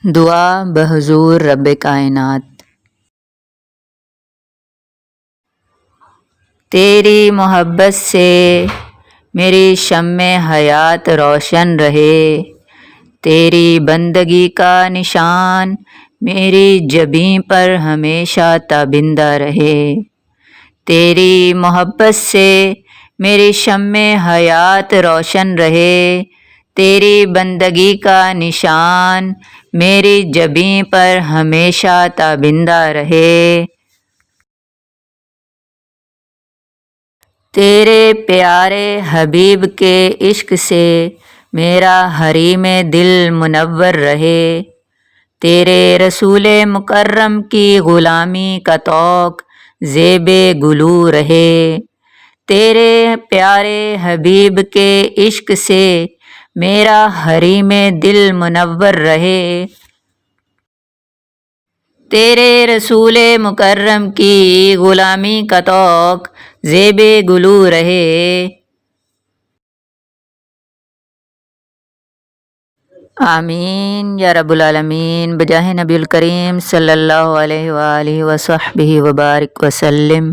دعا بحضور رب کائنات۔ تیری محبت سے میری شمع حیات روشن رہے، تیری بندگی کا نشان میری جبیں پر ہمیشہ تابندہ رہے۔ تیری محبت سے میری شمع حیات روشن رہے، تیری بندگی کا نشان میری جبیں پر ہمیشہ تابندہ رہے۔ تیرے پیارے حبیب کے عشق سے میرا حریم دل منور رہے، تیرے رسول مکرم کی غلامی کا طوق زیب گلو رہے۔ تیرے پیارے حبیب کے عشق سے میرا حریم دل منور رہے، تیرے رسول مکرم کی غلامی کا طوق زیب گلو رہے۔ آمین یا رب العالمین، بجاہ نبی الکریم صلی اللہ علیہ وآلہ وصحبہ وبارک وسلم۔